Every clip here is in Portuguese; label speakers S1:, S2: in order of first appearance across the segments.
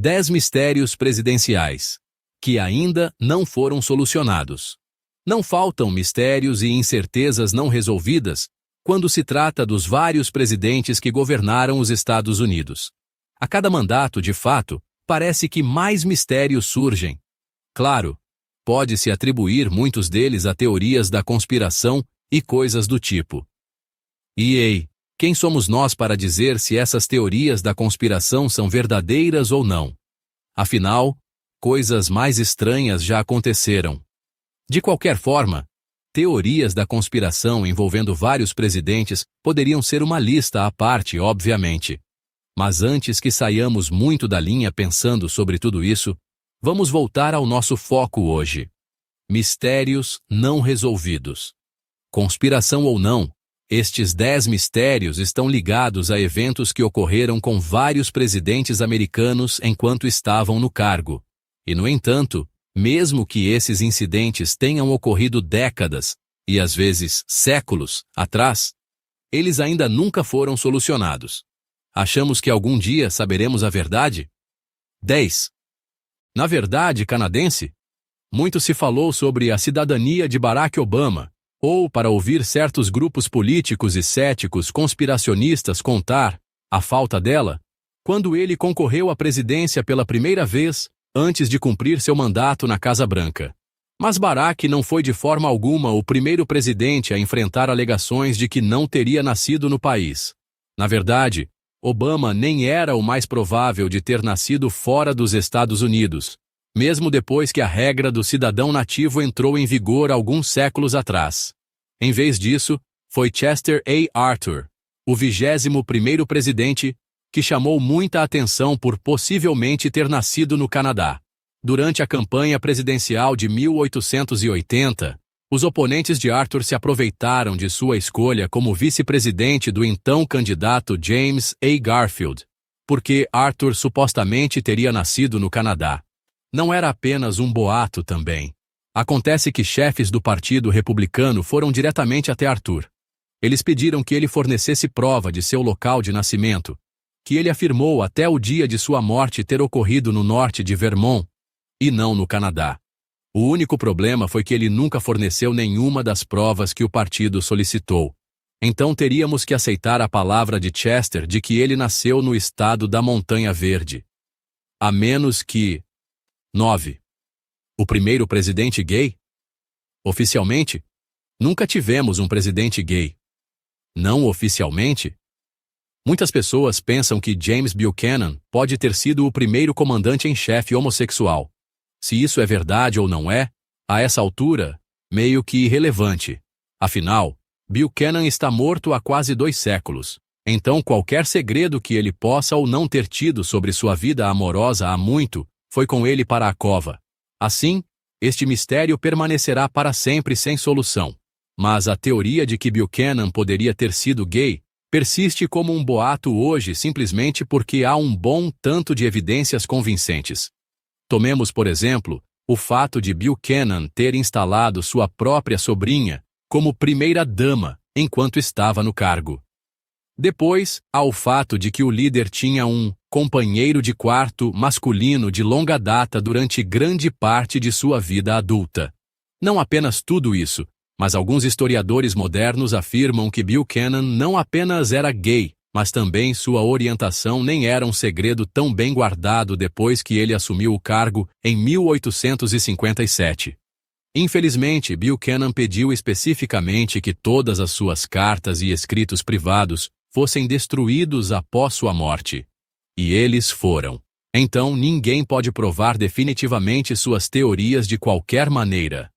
S1: 10 mistérios presidenciais, que ainda não foram solucionados. Não faltam mistérios e incertezas não resolvidas quando se trata dos vários presidentes que governaram os Estados Unidos. A cada mandato, de fato, parece que mais mistérios surgem. Claro, pode-se atribuir muitos deles a teorias da conspiração e coisas do tipo. E ei, quem somos nós para dizer se essas teorias da conspiração são verdadeiras ou não? Afinal, coisas mais estranhas já aconteceram. De qualquer forma, teorias da conspiração envolvendo vários presidentes poderiam ser uma lista à parte, obviamente. Mas antes que saiamos muito da linha pensando sobre tudo isso, vamos voltar ao nosso foco hoje. Mistérios não resolvidos. Conspiração ou não, estes 10 mistérios estão ligados a eventos que ocorreram com vários presidentes americanos enquanto estavam no cargo. E, no entanto, mesmo que esses incidentes tenham ocorrido décadas, e às vezes séculos, atrás, eles ainda nunca foram solucionados. Achamos que algum dia saberemos a verdade? 10. Na verdade canadense, muito se falou sobre a cidadania de Barack Obama, ou para ouvir certos grupos políticos e céticos conspiracionistas contar a falta dela, quando ele concorreu à presidência pela primeira vez, antes de cumprir seu mandato na Casa Branca. Mas Barack não foi de forma alguma o primeiro presidente a enfrentar alegações de que não teria nascido no país. Na verdade, Obama nem era o mais provável de ter nascido fora dos Estados Unidos, mesmo depois que a regra do cidadão nativo entrou em vigor alguns séculos atrás. Em vez disso, foi Chester A. Arthur, o 21º presidente, que chamou muita atenção por possivelmente ter nascido no Canadá. Durante a campanha presidencial de 1880, os oponentes de Arthur se aproveitaram de sua escolha como vice-presidente do então candidato James A. Garfield, porque Arthur supostamente teria nascido no Canadá. Não era apenas um boato também. Acontece que chefes do Partido Republicano foram diretamente até Arthur. Eles pediram que ele fornecesse prova de seu local de nascimento, que ele afirmou até o dia de sua morte ter ocorrido no norte de Vermont, e não no Canadá. O único problema foi que ele nunca forneceu nenhuma das provas que o partido solicitou. Então teríamos que aceitar a palavra de Chester de que ele nasceu no estado da Montanha Verde. A menos que... 9. O primeiro presidente gay? Oficialmente, nunca tivemos um presidente gay. Não oficialmente? Muitas pessoas pensam que James Buchanan pode ter sido o primeiro comandante em chefe homossexual. Se isso é verdade ou não é, a essa altura, meio que irrelevante. Afinal, Buchanan está morto há quase 2 séculos. Então qualquer segredo que ele possa ou não ter tido sobre sua vida amorosa há muito, foi com ele para a cova. Assim, este mistério permanecerá para sempre sem solução. Mas a teoria de que Buchanan poderia ter sido gay persiste como um boato hoje simplesmente porque há um bom tanto de evidências convincentes. Tomemos, por exemplo, o fato de Buchanan ter instalado sua própria sobrinha como primeira-dama enquanto estava no cargo. Depois, há o fato de que o líder tinha um companheiro de quarto masculino de longa data durante grande parte de sua vida adulta. Não apenas tudo isso, mas alguns historiadores modernos afirmam que Buchanan não apenas era gay, mas também sua orientação nem era um segredo tão bem guardado depois que ele assumiu o cargo em 1857. Infelizmente, Buchanan pediu especificamente que todas as suas cartas e escritos privados fossem destruídos após sua morte. E eles foram. Então ninguém pode provar definitivamente suas teorias de qualquer maneira.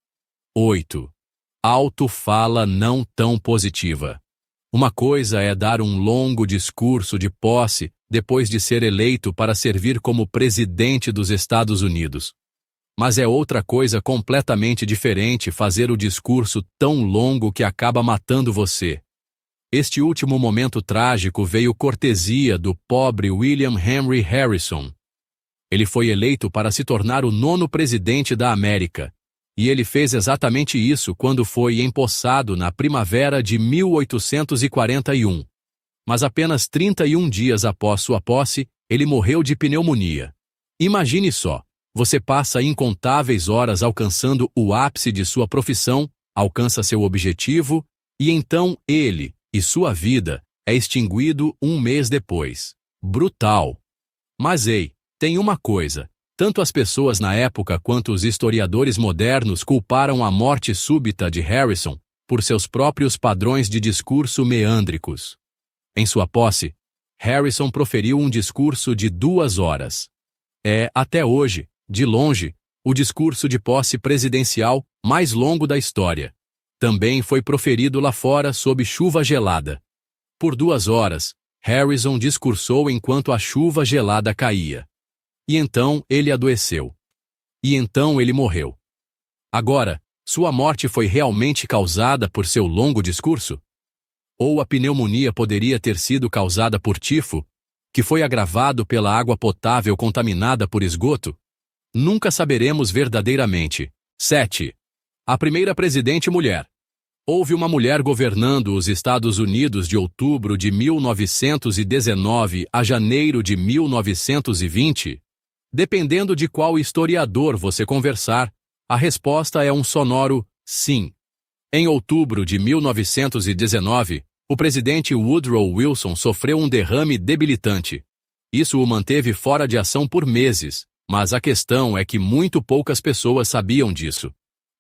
S1: 8. Autofala não tão positiva. Uma coisa é dar um longo discurso de posse depois de ser eleito para servir como presidente dos Estados Unidos. Mas é outra coisa completamente diferente fazer o discurso tão longo que acaba matando você. Este último momento trágico veio cortesia do pobre William Henry Harrison. Ele foi eleito para se tornar o 9º presidente da América, e ele fez exatamente isso quando foi empossado na primavera de 1841. Mas apenas 31 dias após sua posse, ele morreu de pneumonia. Imagine só, você passa incontáveis horas alcançando o ápice de sua profissão, alcança seu objetivo, e então ele, e sua vida, é extinguido um mês depois. Brutal. Mas ei, tem uma coisa. Tanto as pessoas na época quanto os historiadores modernos culparam a morte súbita de Harrison por seus próprios padrões de discurso meândricos. Em sua posse, Harrison proferiu um discurso de 2 horas. É, até hoje, de longe, o discurso de posse presidencial mais longo da história. Também foi proferido lá fora sob chuva gelada. Por 2 horas, Harrison discursou enquanto a chuva gelada caía. E então ele adoeceu. E então ele morreu. Agora, sua morte foi realmente causada por seu longo discurso? Ou a pneumonia poderia ter sido causada por tifo, que foi agravado pela água potável contaminada por esgoto? Nunca saberemos verdadeiramente. 7. A primeira presidente mulher. Houve uma mulher governando os Estados Unidos de outubro de 1919 a janeiro de 1920? Dependendo de qual historiador você conversar, a resposta é um sonoro sim. Em outubro de 1919, o presidente Woodrow Wilson sofreu um derrame debilitante. Isso o manteve fora de ação por meses, mas a questão é que muito poucas pessoas sabiam disso.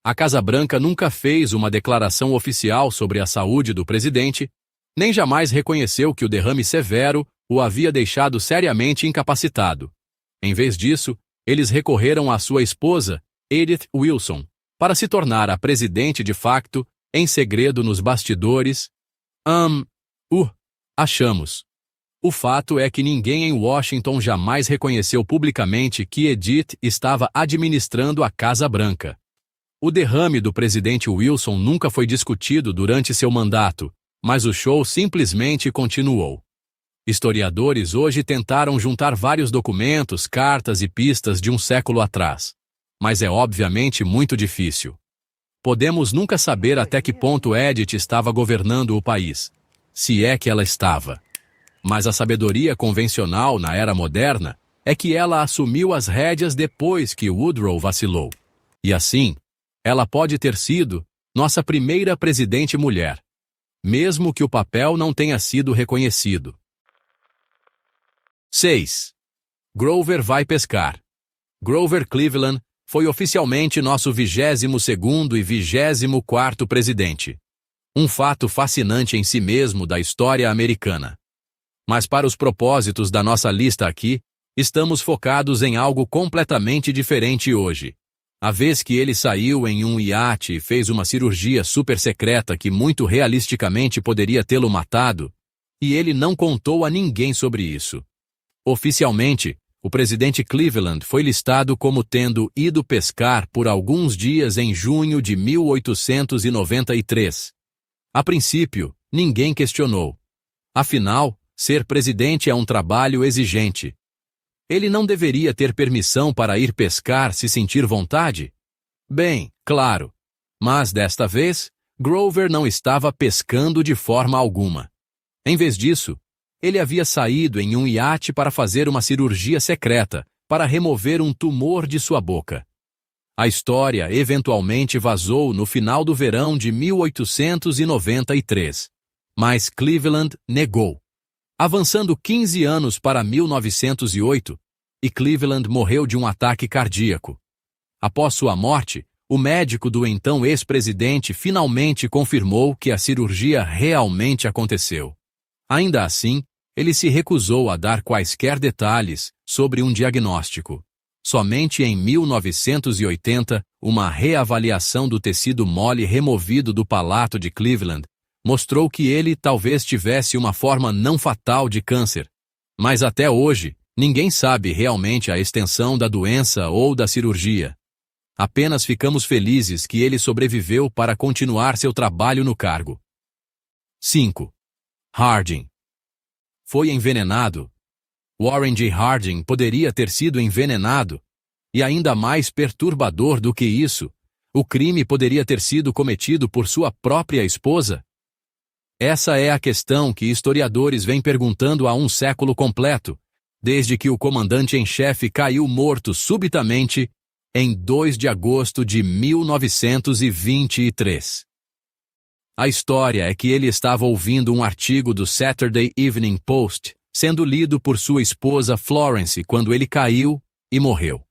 S1: A Casa Branca nunca fez uma declaração oficial sobre a saúde do presidente, nem jamais reconheceu que o derrame severo o havia deixado seriamente incapacitado. Em vez disso, eles recorreram à sua esposa, Edith Wilson, para se tornar a presidente de facto, em segredo nos bastidores. Achamos. O fato é que ninguém em Washington jamais reconheceu publicamente que Edith estava administrando a Casa Branca. O derrame do presidente Wilson nunca foi discutido durante seu mandato, mas o show simplesmente continuou. Historiadores hoje tentaram juntar vários documentos, cartas e pistas de um século atrás. Mas é obviamente muito difícil. Podemos nunca saber até que ponto Edith estava governando o país, se é que ela estava. Mas a sabedoria convencional na era moderna é que ela assumiu as rédeas depois que Woodrow vacilou. E assim, ela pode ter sido nossa primeira presidente mulher, mesmo que o papel não tenha sido reconhecido. 6. Grover vai pescar. Grover Cleveland foi oficialmente nosso 22º e 24º presidente. Um fato fascinante em si mesmo da história americana. Mas para os propósitos da nossa lista aqui, estamos focados em algo completamente diferente hoje. A vez que ele saiu em um iate e fez uma cirurgia super secreta que muito realisticamente poderia tê-lo matado, e ele não contou a ninguém sobre isso. Oficialmente, o presidente Cleveland foi listado como tendo ido pescar por alguns dias em junho de 1893. A princípio, ninguém questionou. Afinal, ser presidente é um trabalho exigente. Ele não deveria ter permissão para ir pescar se sentir vontade? Bem, claro. Mas desta vez, Grover não estava pescando de forma alguma. Em vez disso, ele havia saído em um iate para fazer uma cirurgia secreta, para remover um tumor de sua boca. A história eventualmente vazou no final do verão de 1893. Mas Cleveland negou. Avançando 15 anos para 1908, e Cleveland morreu de um ataque cardíaco. Após sua morte, o médico do então ex-presidente finalmente confirmou que a cirurgia realmente aconteceu. Ainda assim, ele se recusou a dar quaisquer detalhes sobre um diagnóstico. Somente em 1980, uma reavaliação do tecido mole removido do palato de Cleveland mostrou que ele talvez tivesse uma forma não fatal de câncer. Mas até hoje, ninguém sabe realmente a extensão da doença ou da cirurgia. Apenas ficamos felizes que ele sobreviveu para continuar seu trabalho no cargo. 5. Harding. Foi envenenado. Warren G. Harding poderia ter sido envenenado. E ainda mais perturbador do que isso, o crime poderia ter sido cometido por sua própria esposa? Essa é a questão que historiadores vêm perguntando há um século completo, desde que o comandante em chefe caiu morto subitamente em 2 de agosto de 1923. A história é que ele estava ouvindo um artigo do Saturday Evening Post, sendo lido por sua esposa Florence quando ele caiu e morreu.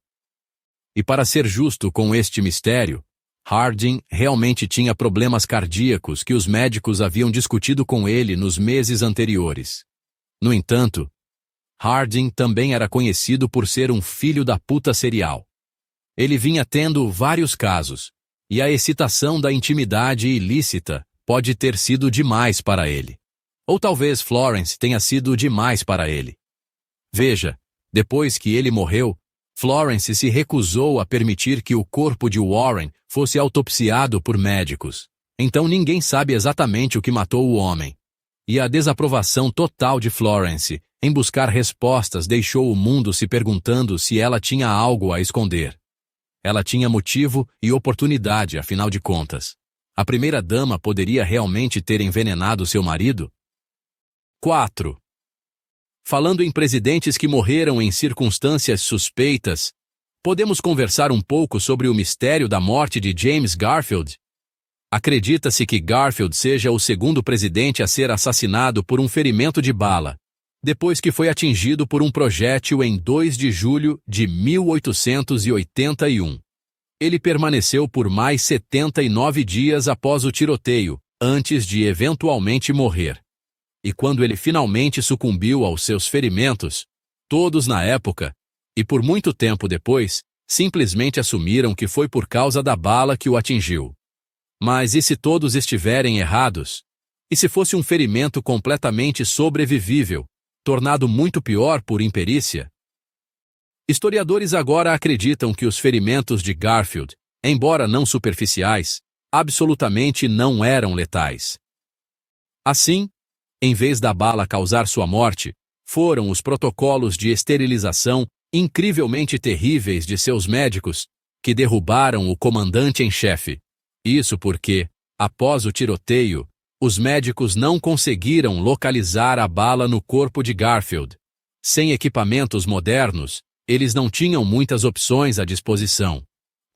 S1: E para ser justo com este mistério, Harding realmente tinha problemas cardíacos que os médicos haviam discutido com ele nos meses anteriores. No entanto, Harding também era conhecido por ser um filho da puta serial. Ele vinha tendo vários casos, e a excitação da intimidade ilícita pode ter sido demais para ele. Ou talvez Florence tenha sido demais para ele. Veja, depois que ele morreu, Florence se recusou a permitir que o corpo de Warren fosse autopsiado por médicos. Então ninguém sabe exatamente o que matou o homem. E a desaprovação total de Florence em buscar respostas deixou o mundo se perguntando se ela tinha algo a esconder. Ela tinha motivo e oportunidade, afinal de contas. A primeira-dama poderia realmente ter envenenado seu marido? 4. Falando em presidentes que morreram em circunstâncias suspeitas, podemos conversar um pouco sobre o mistério da morte de James Garfield? Acredita-se que Garfield seja o segundo presidente a ser assassinado por um ferimento de bala, depois que foi atingido por um projétil em 2 de julho de 1881. Ele permaneceu por mais 79 dias após o tiroteio, antes de eventualmente morrer. E quando ele finalmente sucumbiu aos seus ferimentos, todos na época, e por muito tempo depois, simplesmente assumiram que foi por causa da bala que o atingiu. Mas e se todos estiverem errados? E se fosse um ferimento completamente sobrevivível, tornado muito pior por imperícia? Historiadores agora acreditam que os ferimentos de Garfield, embora não superficiais, absolutamente não eram letais. Assim, em vez da bala causar sua morte, foram os protocolos de esterilização incrivelmente terríveis de seus médicos que derrubaram o comandante em chefe. Isso porque, após o tiroteio, os médicos não conseguiram localizar a bala no corpo de Garfield. Sem equipamentos modernos, eles não tinham muitas opções à disposição.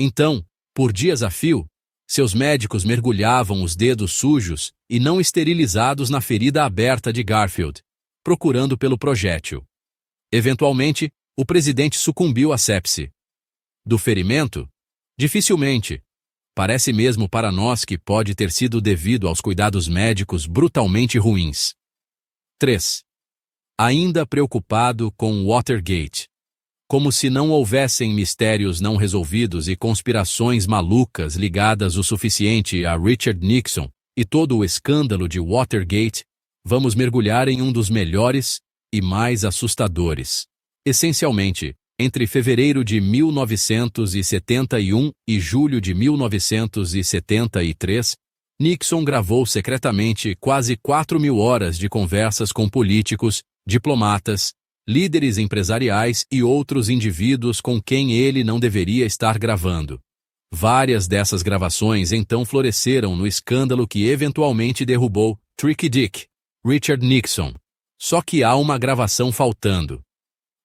S1: Então, por dias a fio, seus médicos mergulhavam os dedos sujos e não esterilizados na ferida aberta de Garfield, procurando pelo projétil. Eventualmente, o presidente sucumbiu à sepse. Do ferimento? Dificilmente. Parece mesmo para nós que pode ter sido devido aos cuidados médicos brutalmente ruins. 3. Ainda preocupado com Watergate. Como se não houvessem mistérios não resolvidos e conspirações malucas ligadas o suficiente a Richard Nixon e todo o escândalo de Watergate, vamos mergulhar em um dos melhores e mais assustadores. Essencialmente, entre fevereiro de 1971 e julho de 1973, Nixon gravou secretamente quase 4.000 horas de conversas com políticos, diplomatas, líderes empresariais e outros indivíduos com quem ele não deveria estar gravando. Várias dessas gravações então floresceram no escândalo que eventualmente derrubou Tricky Dick, Richard Nixon. Só que há uma gravação faltando.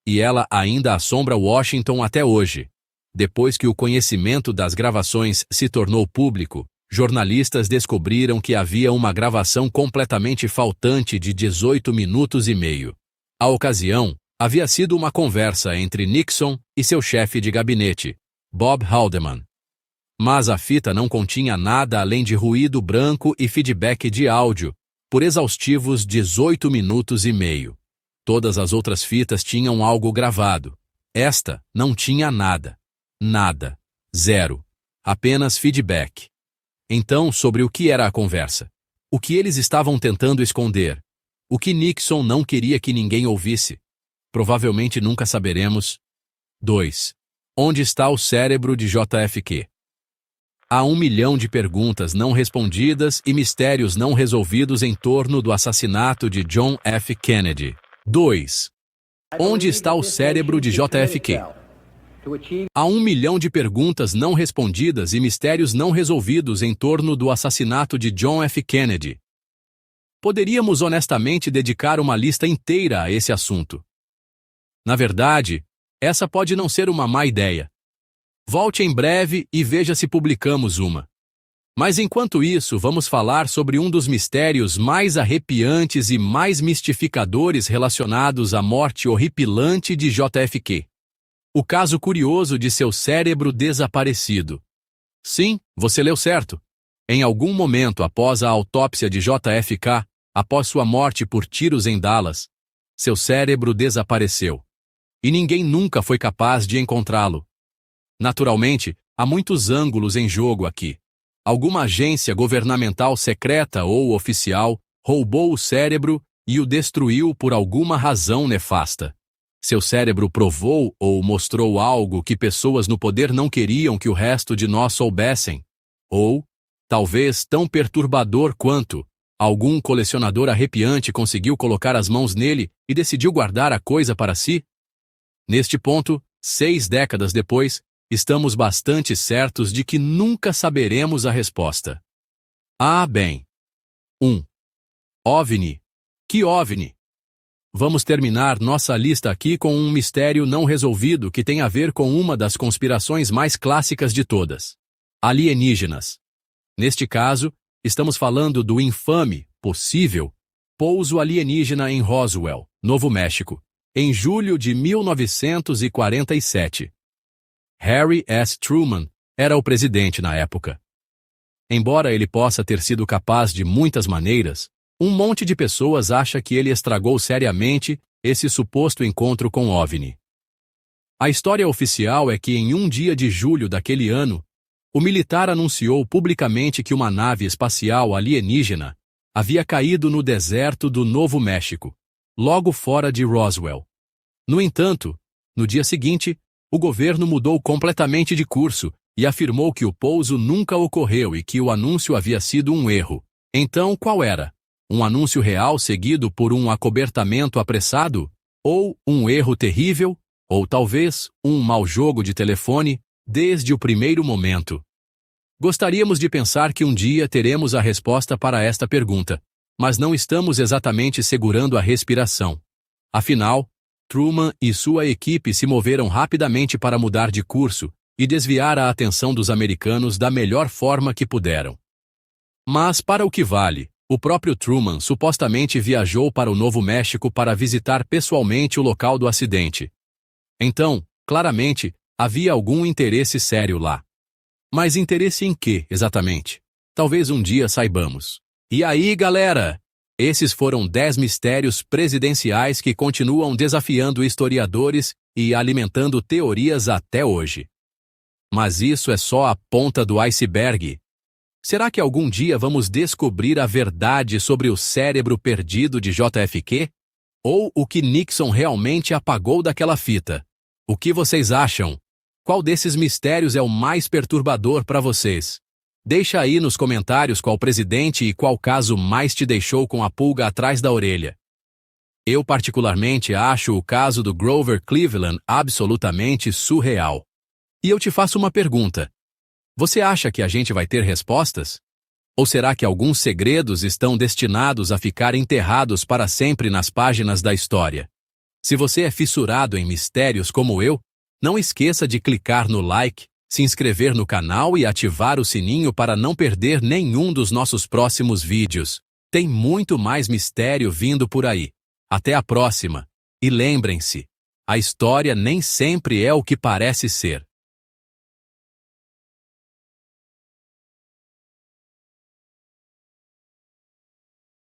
S1: E ela ainda assombra Washington até hoje. Depois que o conhecimento das gravações se tornou público, jornalistas descobriram que havia uma gravação completamente faltante de 18 minutos e meio. A ocasião havia sido uma conversa entre Nixon e seu chefe de gabinete, Bob Haldeman. Mas a fita não continha nada além de ruído branco e feedback de áudio, por exaustivos 18 minutos e meio. Todas as outras fitas tinham algo gravado. Esta não tinha nada. Nada. Zero. Apenas feedback. Então, sobre o que era a conversa? O que eles estavam tentando esconder? O que Nixon não queria que ninguém ouvisse? Provavelmente nunca saberemos. 2. Onde está o cérebro de JFK? Há 1 milhão de perguntas não respondidas e mistérios não resolvidos em torno do assassinato de John F. Kennedy. 2. Onde está o cérebro de JFK? Há 1 milhão de perguntas não respondidas e mistérios não resolvidos em torno do assassinato de John F. Kennedy. Poderíamos honestamente dedicar uma lista inteira a esse assunto. Na verdade, essa pode não ser uma má ideia. Volte em breve e veja se publicamos uma. Mas enquanto isso, vamos falar sobre um dos mistérios mais arrepiantes e mais mistificadores relacionados à morte horripilante de JFK. O caso curioso de seu cérebro desaparecido. Sim, você leu certo. Em algum momento após a autópsia de JFK, após sua morte por tiros em Dallas, seu cérebro desapareceu. E ninguém nunca foi capaz de encontrá-lo. Naturalmente, há muitos ângulos em jogo aqui. Alguma agência governamental secreta ou oficial roubou o cérebro e o destruiu por alguma razão nefasta. Seu cérebro provou ou mostrou algo que pessoas no poder não queriam que o resto de nós soubessem. Ou, talvez tão perturbador quanto, algum colecionador arrepiante conseguiu colocar as mãos nele e decidiu guardar a coisa para si? Neste ponto, 6 décadas depois, estamos bastante certos de que nunca saberemos a resposta. Ah, bem. 1. OVNI. Que OVNI? Vamos terminar nossa lista aqui com um mistério não resolvido que tem a ver com uma das conspirações mais clássicas de todas. Alienígenas. Neste caso, estamos falando do infame, possível, pouso alienígena em Roswell, Novo México, em julho de 1947. Harry S. Truman era o presidente na época. Embora ele possa ter sido capaz de muitas maneiras, um monte de pessoas acha que ele estragou seriamente esse suposto encontro com OVNI. A história oficial é que em um dia de julho daquele ano, o militar anunciou publicamente que uma nave espacial alienígena havia caído no deserto do Novo México, logo fora de Roswell. No entanto, no dia seguinte, o governo mudou completamente de curso e afirmou que o pouso nunca ocorreu e que o anúncio havia sido um erro. Então, qual era? Um anúncio real seguido por um acobertamento apressado? Ou um erro terrível? Ou talvez um mau jogo de telefone desde o primeiro momento? Gostaríamos de pensar que um dia teremos a resposta para esta pergunta, mas não estamos exatamente segurando a respiração. Afinal, Truman e sua equipe se moveram rapidamente para mudar de curso e desviar a atenção dos americanos da melhor forma que puderam. Mas, para o que vale, o próprio Truman supostamente viajou para o Novo México para visitar pessoalmente o local do acidente. Então, claramente, havia algum interesse sério lá. Mas interesse em quê, exatamente? Talvez um dia saibamos. E aí, galera? Esses foram 10 mistérios presidenciais que continuam desafiando historiadores e alimentando teorias até hoje. Mas isso é só a ponta do iceberg. Será que algum dia vamos descobrir a verdade sobre o cérebro perdido de JFK? Ou o que Nixon realmente apagou daquela fita? O que vocês acham? Qual desses mistérios é o mais perturbador para vocês? Deixa aí nos comentários qual presidente e qual caso mais te deixou com a pulga atrás da orelha. Eu particularmente acho o caso do Grover Cleveland absolutamente surreal. E eu te faço uma pergunta. Você acha que a gente vai ter respostas? Ou será que alguns segredos estão destinados a ficar enterrados para sempre nas páginas da história? Se você é fissurado em mistérios como eu, não esqueça de clicar no like, se inscrever no canal e ativar o sininho para não perder nenhum dos nossos próximos vídeos. Tem muito mais mistério vindo por aí. Até a próxima. E lembrem-se, a história nem sempre é o que parece ser.